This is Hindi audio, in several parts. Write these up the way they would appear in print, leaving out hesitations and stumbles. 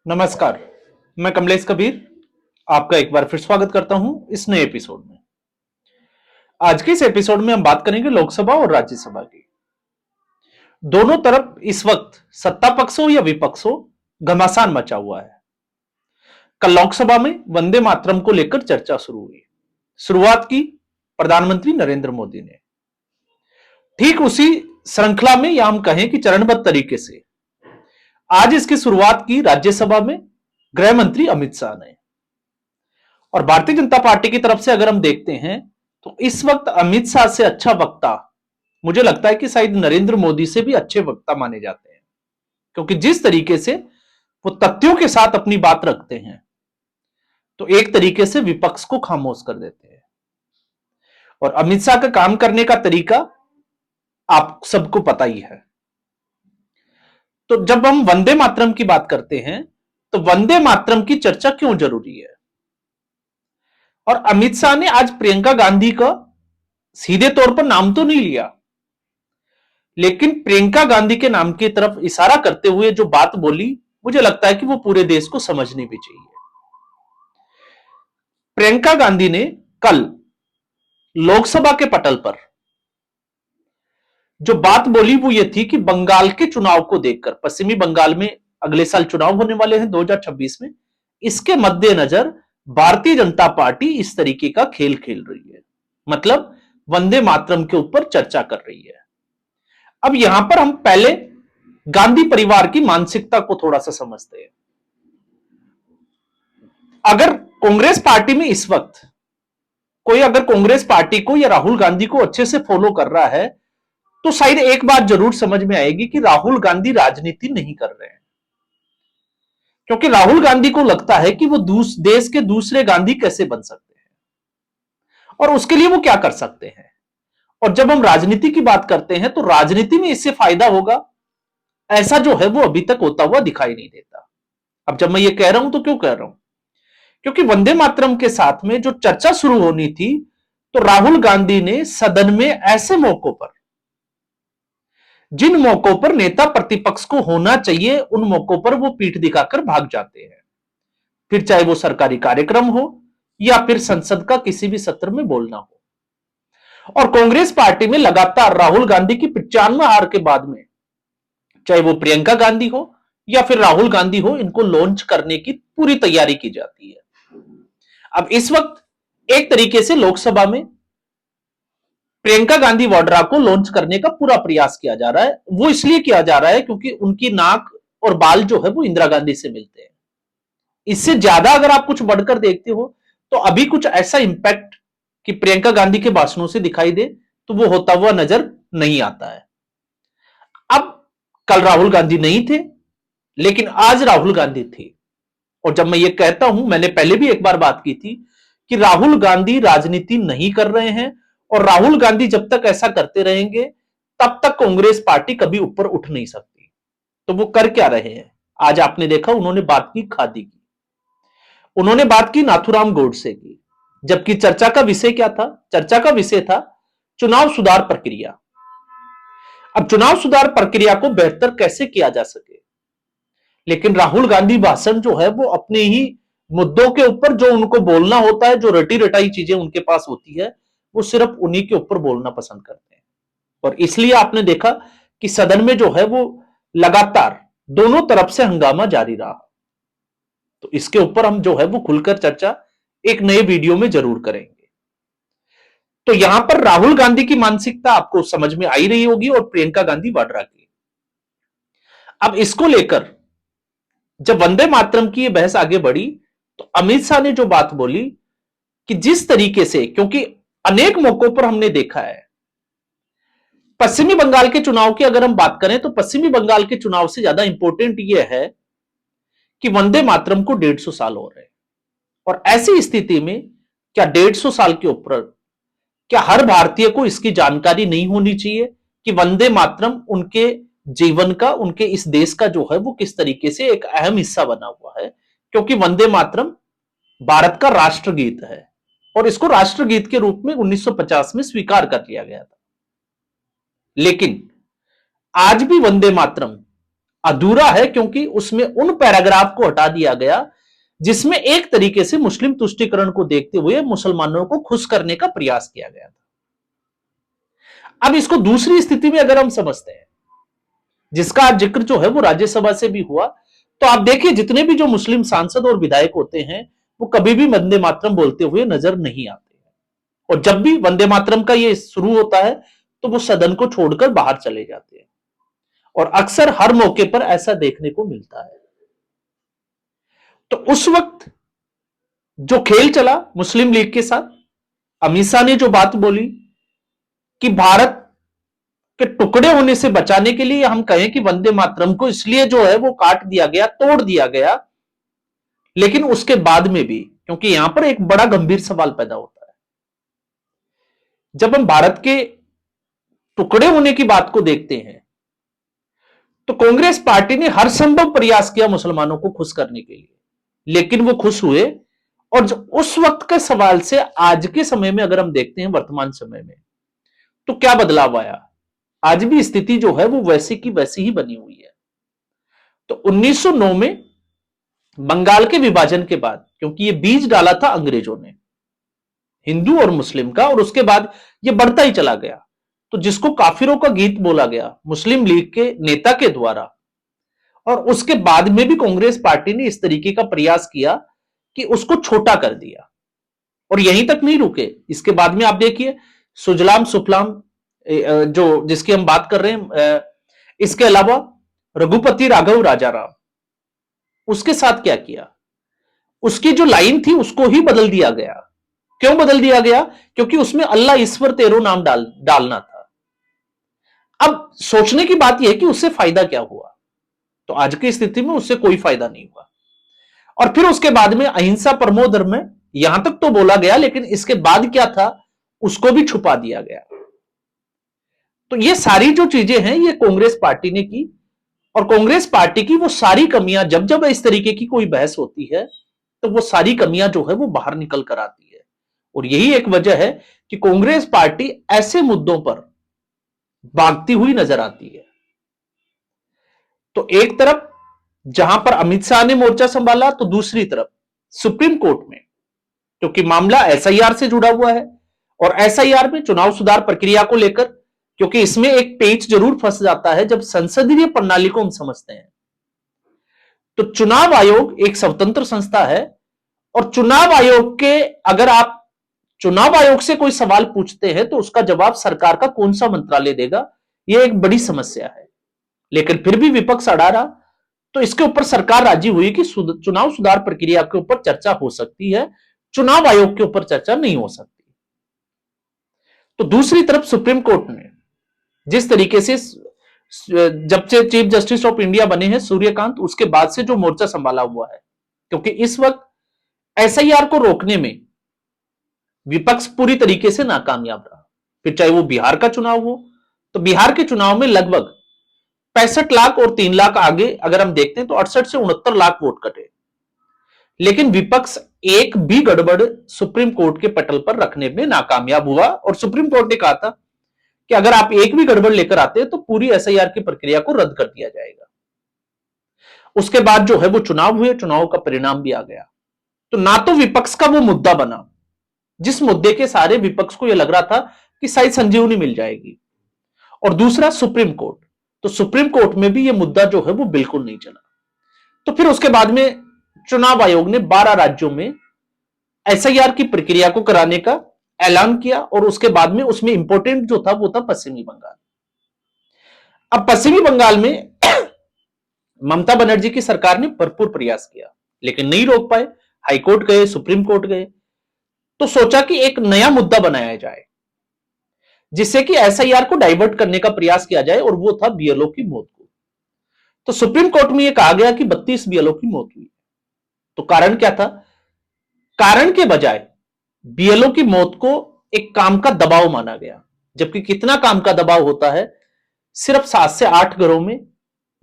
नमस्कार। मैं कमलेश कबीर आपका एक बार फिर स्वागत करता हूं इस नए एपिसोड में। आज के इस एपिसोड में हम बात करेंगे लोकसभा और राज्यसभा की। दोनों तरफ इस वक्त सत्ता पक्ष हो या विपक्ष हो, घमासान मचा हुआ है। कल लोकसभा में वंदे मातरम को लेकर चर्चा शुरू हुई। शुरुआत की प्रधानमंत्री नरेंद्र मोदी ने। ठीक उसी श्रृंखला में या हम कहें कि चरणबद्ध तरीके से आज इसकी शुरुआत की राज्यसभा में गृह मंत्री अमित शाह ने। और भारतीय जनता पार्टी की तरफ से अगर हम देखते हैं तो इस वक्त अमित शाह से अच्छा वक्ता मुझे लगता है कि शायद नरेंद्र मोदी से भी अच्छे वक्ता माने जाते हैं, क्योंकि जिस तरीके से वो तथ्यों के साथ अपनी बात रखते हैं तो एक तरीके से विपक्ष को खामोश कर देते हैं। और अमित शाह का काम करने का तरीका आप सबको पता ही है। तो जब हम वंदे मातरम की बात करते हैं तो वंदे मातरम की चर्चा क्यों जरूरी है। और अमित शाह ने आज प्रियंका गांधी का सीधे तौर पर नाम तो नहीं लिया, लेकिन प्रियंका गांधी के नाम की तरफ इशारा करते हुए जो बात बोली, मुझे लगता है कि वो पूरे देश को समझनी भी चाहिए। प्रियंका गांधी ने कल लोकसभा के पटल पर जो बात बोली वो ये थी कि बंगाल के चुनाव को देखकर, पश्चिमी बंगाल में अगले साल चुनाव होने वाले हैं 2026 में, इसके मद्देनजर भारतीय जनता पार्टी इस तरीके का खेल खेल रही है, मतलब वंदे मातरम के ऊपर चर्चा कर रही है। अब यहां पर हम पहले गांधी परिवार की मानसिकता को थोड़ा सा समझते हैं। अगर कांग्रेस पार्टी में इस वक्त कोई अगर कांग्रेस पार्टी को या राहुल गांधी को अच्छे से फॉलो कर रहा है तो शायद एक बात जरूर समझ में आएगी कि राहुल गांधी राजनीति नहीं कर रहे हैं, क्योंकि राहुल गांधी को लगता है कि वो देश के दूसरे गांधी कैसे बन सकते हैं और उसके लिए वो क्या कर सकते हैं। और जब हम राजनीति की बात करते हैं तो राजनीति में इससे फायदा होगा, ऐसा जो है वो अभी तक होता हुआ दिखाई नहीं देता। अब जब मैं ये कह रहा हूं तो क्यों कह रहा हूं, क्योंकि वंदे मातरम के साथ में जो चर्चा शुरू होनी थी तो राहुल गांधी ने सदन में ऐसे मौकों पर, जिन मौकों पर नेता प्रतिपक्ष को होना चाहिए, उन मौकों पर वो पीठ दिखाकर भाग जाते हैं, फिर चाहे वो सरकारी कार्यक्रम हो या फिर संसद का किसी भी सत्र में बोलना हो। और कांग्रेस पार्टी में लगातार राहुल गांधी की 95 हार के बाद में, चाहे वो प्रियंका गांधी हो या फिर राहुल गांधी हो, इनको लॉन्च करने की पूरी तैयारी की जाती है। अब इस वक्त एक तरीके से लोकसभा में प्रियंका गांधी वाड्रा को लॉन्च करने का पूरा प्रयास किया जा रहा है। वो इसलिए किया जा रहा है क्योंकि उनकी नाक और बाल जो है वो इंदिरा गांधी से मिलते हैं। इससे ज्यादा अगर आप कुछ बढ़कर देखते हो तो अभी कुछ ऐसा इंपैक्ट कि प्रियंका गांधी के भाषणों से दिखाई दे तो वो होता हुआ नजर नहीं आता है। अब कल राहुल गांधी नहीं थे, लेकिन आज राहुल गांधी थे। और जब मैं ये कहता हूं, मैंने पहले भी एक बार बात की थी कि राहुल गांधी राजनीति नहीं कर रहे हैं, और राहुल गांधी जब तक ऐसा करते रहेंगे तब तक कांग्रेस पार्टी कभी ऊपर उठ नहीं सकती। तो वो कर क्या रहे हैं, आज आपने देखा उन्होंने बात की खादी की, उन्होंने बात की नाथूराम गोडसे की, जबकि चर्चा का विषय क्या था, चर्चा का विषय था चुनाव सुधार प्रक्रिया। अब चुनाव सुधार प्रक्रिया को बेहतर कैसे किया जा सके, लेकिन राहुल गांधी भाषण जो है वो अपने ही मुद्दों के ऊपर, जो उनको बोलना होता है, जो रटी रटाई चीजें उनके पास होती है, वो सिर्फ उन्हीं के ऊपर बोलना पसंद करते हैं। और इसलिए आपने देखा कि सदन में जो है वो लगातार दोनों तरफ से हंगामा जारी रहा। तो इसके ऊपर हम जो है वो खुलकर चर्चा एक नए वीडियो में जरूर करेंगे। तो यहां पर राहुल गांधी की मानसिकता आपको समझ में आई रही होगी और प्रियंका गांधी वाड्रा की। अब इसको लेकर जब वंदे मातरम की यह बहस आगे बढ़ी तो अमित शाह ने जो बात बोली कि जिस तरीके से, क्योंकि अनेक मौकों पर हमने देखा है, पश्चिमी बंगाल के चुनाव की अगर हम बात करें तो पश्चिमी बंगाल के चुनाव से ज्यादा इंपॉर्टेंट यह है कि वंदे मातरम को 150 साल हो रहे हैं। और ऐसी स्थिति में क्या 150 साल के ऊपर क्या हर भारतीय को इसकी जानकारी नहीं होनी चाहिए कि वंदे मातरम उनके जीवन का, उनके इस देश का जो है वो किस तरीके से एक अहम हिस्सा बना हुआ है। क्योंकि वंदे मातरम भारत का राष्ट्रगीत है और इसको राष्ट्रगीत के रूप में 1950 में स्वीकार कर लिया गया था। लेकिन आज भी वंदे मातरम अधूरा है क्योंकि उसमें उन पैराग्राफ को हटा दिया गया जिसमें एक तरीके से मुस्लिम तुष्टीकरण को देखते हुए मुसलमानों को खुश करने का प्रयास किया गया था। अब इसको दूसरी स्थिति में अगर हम समझते हैं, जिसका आज जिक्र जो है वो राज्यसभा से भी हुआ, तो आप देखिए जितने भी जो मुस्लिम सांसद और विधायक होते हैं वो कभी भी वंदे मातरम बोलते हुए नजर नहीं आते हैं, और जब भी वंदे मातरम का ये शुरू होता है तो वो सदन को छोड़कर बाहर चले जाते हैं, और अक्सर हर मौके पर ऐसा देखने को मिलता है। तो उस वक्त जो खेल चला मुस्लिम लीग के साथ, अमित शाह ने जो बात बोली कि भारत के टुकड़े होने से बचाने के लिए हम कहें कि वंदे मातरम को इसलिए जो है वो काट दिया गया, तोड़ दिया गया, लेकिन उसके बाद में भी, क्योंकि यहां पर एक बड़ा गंभीर सवाल पैदा होता है, जब हम भारत के टुकड़े होने की बात को देखते हैं तो कांग्रेस पार्टी ने हर संभव प्रयास किया मुसलमानों को खुश करने के लिए, लेकिन वो खुश हुए। और जो उस वक्त के सवाल से आज के समय में अगर हम देखते हैं, वर्तमान समय में, तो क्या बदलाव आया? आज भी स्थिति जो है वो वैसी की वैसी ही बनी हुई है। तो 1909 में बंगाल के विभाजन के बाद, क्योंकि ये बीज डाला था अंग्रेजों ने हिंदू और मुस्लिम का, और उसके बाद ये बढ़ता ही चला गया, तो जिसको काफिरों का गीत बोला गया मुस्लिम लीग के नेता के द्वारा, और उसके बाद में भी कांग्रेस पार्टी ने इस तरीके का प्रयास किया कि उसको छोटा कर दिया, और यहीं तक नहीं रुके। इसके बाद में आप देखिए सुजलाम सुफलाम जो जिसकी हम बात कर रहे हैं, इसके अलावा रघुपति राघव राजाराम, उसके साथ क्या किया? उसकी जो लाइन थी उसको ही बदल दिया गया। क्यों बदल दिया गया? क्योंकि उसमें अल्लाह ईश्वर तेरो नाम डालना था। अब सोचने की बात यह है कि उससे फायदा क्या हुआ? तो आज की स्थिति में उससे कोई फायदा नहीं हुआ। और फिर उसके बाद में अहिंसा परमो धर्म में यहां तक तो बोला गया, लेकिन इसके बाद क्या था उसको भी छुपा दिया गया। तो ये सारी जो चीजें हैं ये कांग्रेस पार्टी ने की, और कांग्रेस पार्टी की वो सारी कमियां, जब जब इस तरीके की कोई बहस होती है तो वो सारी कमियां जो है वो बाहर निकल कर आती है। और यही एक वजह है कि कांग्रेस पार्टी ऐसे मुद्दों पर भागती हुई नजर आती है। तो एक तरफ जहां पर अमित शाह ने मोर्चा संभाला, तो दूसरी तरफ सुप्रीम कोर्ट में, क्योंकि मामला एसआईआर से जुड़ा हुआ है, और एसआईआर में चुनाव सुधार प्रक्रिया को लेकर, क्योंकि इसमें एक पेच जरूर फंस जाता है जब संसदीय प्रणाली को हम समझते हैं। तो चुनाव आयोग एक स्वतंत्र संस्था है, और चुनाव आयोग के अगर आप चुनाव आयोग से कोई सवाल पूछते हैं तो उसका जवाब सरकार का कौन सा मंत्रालय देगा, यह एक बड़ी समस्या है। लेकिन फिर भी विपक्ष अड़ा रहा, तो इसके ऊपर सरकार राजी हुई कि चुनाव सुधार प्रक्रिया के ऊपर चर्चा हो सकती है, चुनाव आयोग के ऊपर चर्चा नहीं हो सकती। तो दूसरी तरफ सुप्रीम कोर्ट ने जिस तरीके से जब से चीफ जस्टिस ऑफ इंडिया बने हैं सूर्यकांत, उसके बाद से जो मोर्चा संभाला हुआ है, क्योंकि इस वक्त एसआईआर को रोकने में विपक्ष पूरी तरीके से नाकामयाब रहा। फिर चाहे वो बिहार का चुनाव हो, तो बिहार के चुनाव में लगभग 65 लाख और 3 लाख आगे अगर हम देखते हैं तो 68 से 69 लाख वोट कटे, लेकिन विपक्ष एक भी गड़बड़ सुप्रीम कोर्ट के पटल पर रखने में नाकामयाब हुआ, और सुप्रीम कोर्ट ने कहा था कि अगर आप एक भी गड़बड़ लेकर आते हैं तो पूरी एसआईआर की प्रक्रिया को रद्द कर दिया जाएगा। उसके बाद जो है वो चुनाव हुए, चुनाव का परिणाम भी आ गया। तो ना तो विपक्ष का वो मुद्दा बना जिस मुद्दे के सारे विपक्ष को यह लग रहा था कि शायद संजीवनी मिल जाएगी, और दूसरा सुप्रीम कोर्ट, तो सुप्रीम कोर्ट में भी यह मुद्दा जो है वो बिल्कुल नहीं चला। तो फिर उसके बाद में चुनाव आयोग ने 12 राज्यों में एसआईआर की प्रक्रिया को कराने का ऐलान किया, और उसके बाद में उसमें इंपॉर्टेंट जो था वो था पश्चिमी बंगाल। अब पश्चिमी बंगाल में ममता बनर्जी की सरकार ने भरपूर प्रयास किया, लेकिन नहीं रोक पाए। हाईकोर्ट गए, सुप्रीम कोर्ट गए, तो सोचा कि एक नया मुद्दा बनाया जाए जिससे कि एसआईआर को डाइवर्ट करने का प्रयास किया जाए, और वो था बीएलओ की मौत को। तो सुप्रीम कोर्ट में यह कहा गया कि 32 बीएलओ की मौत हुई। तो कारण क्या था? कारण के बजाय बीएलओ की मौत को एक काम का दबाव माना गया, जबकि कितना काम का दबाव होता है? सिर्फ 7 से 8 घरों में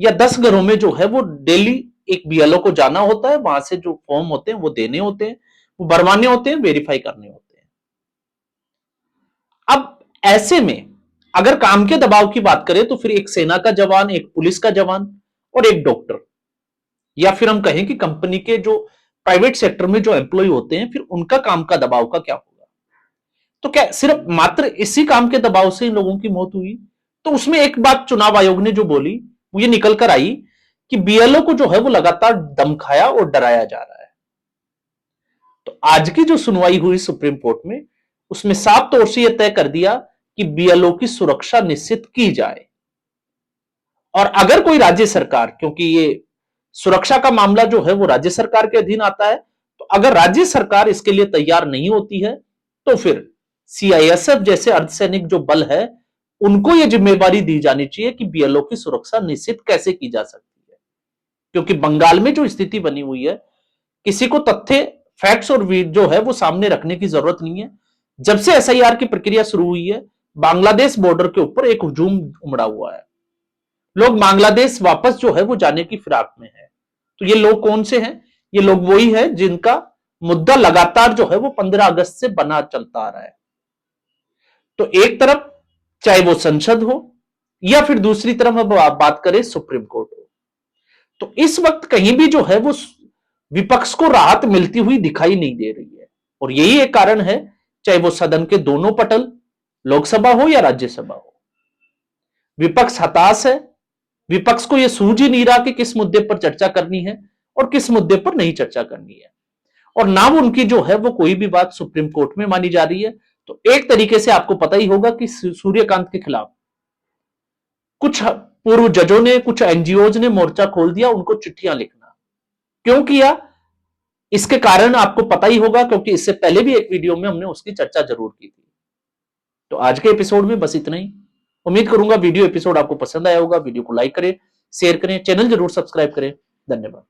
या 10 घरों में जो है वो डेली एक बीएलओ को जाना होता है, वहां से जो फॉर्म होते हैं वो देने होते हैं, वो भरवाने होते हैं, वेरीफाई करने होते हैं। अब ऐसे में अगर काम के दबाव की बात करें तो फिर एक सेना का जवान, एक पुलिस का जवान और एक डॉक्टर, या फिर हम कहें कि कंपनी के जो प्राइवेट सेक्टर में जो एम्प्लॉय होते हैं, फिर उनका काम का दबाव का क्या होगा? तो क्या सिर्फ मात्र इसी काम के दबाव से इन लोगों की मौत हुई? तो उसमें एक बात चुनाव आयोग ने जो बोली वो ये निकल कर आई कि बीएलओ को जो है वो लगातार धमकाया और डराया जा रहा है। तो आज की जो सुनवाई हुई सुप्रीम कोर्ट में, उसमें साफ तौर से यह तय कर दिया कि बीएलओ की सुरक्षा निश्चित की जाए। और अगर कोई राज्य सरकार, क्योंकि ये सुरक्षा का मामला जो है वो राज्य सरकार के अधीन आता है, तो अगर राज्य सरकार इसके लिए तैयार नहीं होती है तो फिर सीआईएसएफ जैसे अर्धसैनिक जो बल है उनको यह जिम्मेवारी दी जानी चाहिए कि बीएलओ की सुरक्षा निश्चित कैसे की जा सकती है। क्योंकि बंगाल में जो स्थिति बनी हुई है, किसी को तथ्य, फैक्ट्स और जो है वो सामने रखने की जरूरत नहीं है। जब से एसआईआर की प्रक्रिया शुरू हुई है, बांग्लादेश बॉर्डर के ऊपर एक हुजूम उमड़ा हुआ है। लोग बांग्लादेश वापस जो है वो जाने की फिराक में है। तो ये लोग कौन से हैं? ये लोग वही है जिनका मुद्दा लगातार जो है वो 15 अगस्त से बना चलता आ रहा है। तो एक तरफ चाहे वो संसद हो या फिर दूसरी तरफ अब आप बात करें सुप्रीम कोर्ट हो, तो इस वक्त कहीं भी जो है वो विपक्ष को राहत मिलती हुई दिखाई नहीं दे रही है। और यही एक कारण है, चाहे वो सदन के दोनों पटल, लोकसभा हो या राज्यसभा हो, विपक्ष हताश है। विपक्ष को यह सूझ ही नहीं रहा कि किस मुद्दे पर चर्चा करनी है और किस मुद्दे पर नहीं चर्चा करनी है। और ना उनकी जो है वो कोई भी बात सुप्रीम कोर्ट में मानी जा रही है। तो एक तरीके से आपको पता ही होगा कि सूर्यकांत के खिलाफ कुछ पूर्व जजों ने, कुछ एनजीओज ने मोर्चा खोल दिया उनको चिट्ठियां लिखना। क्यों किया इसके कारण आपको पता ही होगा, क्योंकि इससे पहले भी एक वीडियो में हमने उसकी चर्चा जरूर की थी। तो आज के एपिसोड में बस इतना ही। उम्मीद करूंगा वीडियो एपिसोड आपको पसंद आया होगा। वीडियो को लाइक करें, शेयर करें, चैनल जरूर सब्सक्राइब करें। धन्यवाद।